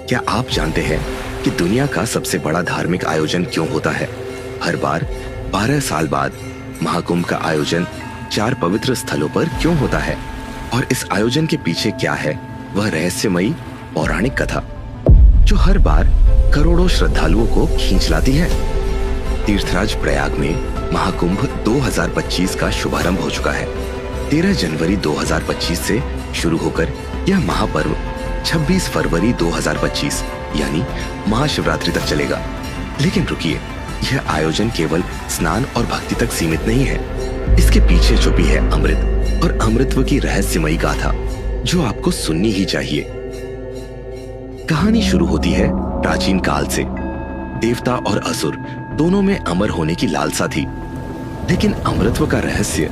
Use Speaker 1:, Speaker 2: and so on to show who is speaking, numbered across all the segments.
Speaker 1: क्या आप जानते हैं कि दुनिया का सबसे बड़ा धार्मिक आयोजन क्यों होता है? हर बार 12 साल बाद महाकुंभ का आयोजन 4 पवित्र स्थलों पर क्यों होता है? और इस आयोजन के पीछे क्या है वह रहस्यमयी पौराणिक कथा जो हर बार करोड़ों श्रद्धालुओं को खींच लाती है। तीर्थराज प्रयाग में महाकुंभ 2025 का शुभारंभ हो चुका है। 13 जनवरी 2025 से शुरू होकर यह महापर्व 26 फरवरी 2025 यानी महाशिवरात्रि तक चलेगा। लेकिन रुकिए, यह आयोजन केवल स्नान और भक्ति तक सीमित नहीं है। इसके पीछे छुपी है अमृत और अमृतत्व की रहस्यमयी गाथा जो आपको सुननी ही चाहिए। कहानी शुरू होती है प्राचीन काल से। देवता और असुर दोनों में अमर होने की लालसा थी, लेकिन अमृतत्व का रहस्य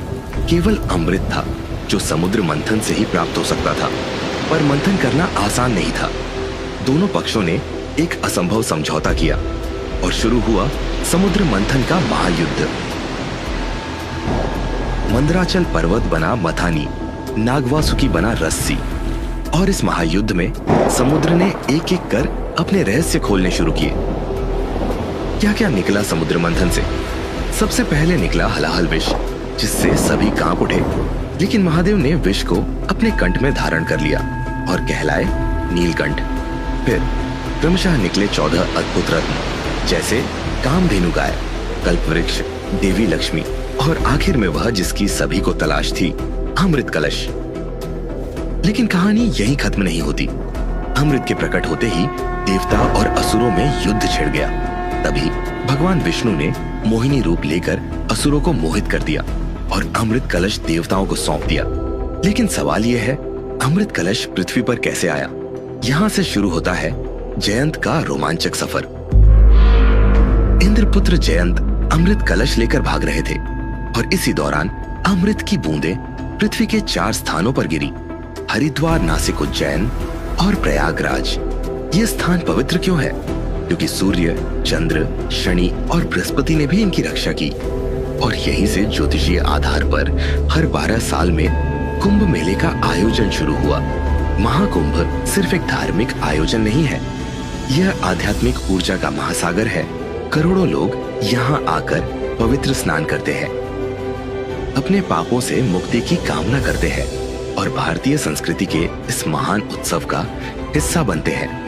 Speaker 1: केवल अमृत था जो समुद्र मंथन से ही प्राप्त हो सकता था। पर मंथन करना आसान नहीं था। दोनों पक्षों ने एक असंभव समझौता किया और शुरू हुआ समुद्र मंथन का महायुद्ध। मंदराचल पर्वत बना मथानी, नागवासुकी बना रस्सी, और इस महायुद्ध में समुद्र ने एक एक कर अपने रहस्य खोलने शुरू किए। क्या क्या निकला समुद्र मंथन से? सबसे पहले निकला हलाहल विष, जिससे सभी कांप उठे। लेकिन महादेव ने विष को अपने कंठ में धारण कर लिया और कहलाए नीलकंठ। फिर क्रमशः निकले 14 अद्भुत रत्न, जैसे कामधेनु गाय, कल्पवृक्ष, देवी लक्ष्मी और आखिर में वह जिसकी सभी को तलाश थी, अमृत कलश। लेकिन कहानी यहीं खत्म नहीं होती। अमृत के प्रकट होते ही देवता और असुरों में युद्ध छिड़ गया। तभी भगवान विष्णु ने मोहिनी रूप लेकर असुरों को मोहित कर दिया और अमृत कलश देवताओं को सौंप दिया। लेकिन सवाल यह है, अमृत कलश पृथ्वी पर कैसे आया? यहाँ से शुरू होता है जयंत का रोमांचक सफर। इंद्रपुत्र जयंत अमृत कलश लेकर भाग रहे थे और इसी दौरान अमृत की बूंदें पृथ्वी के 4 स्थानों पर गिरी: हरिद्वार, नासिक, उज्जैन और प्रयागराज। ये स्थान पवित्र क्यों है? क्योंकि सूर्य, चंद्र, शनि और बृहस्पति ने भी इनकी रक्षा की। और यहीं से ज्योतिषीय आधार पर हर 12 साल में कुंभ मेले का आयोजन शुरू हुआ। महाकुंभ सिर्फ एक धार्मिक आयोजन नहीं है, यह आध्यात्मिक ऊर्जा का महासागर है। करोड़ों लोग यहाँ आकर पवित्र स्नान करते हैं, अपने पापों से मुक्ति की कामना करते हैं और भारतीय संस्कृति के इस महान उत्सव का हिस्सा बनते हैं।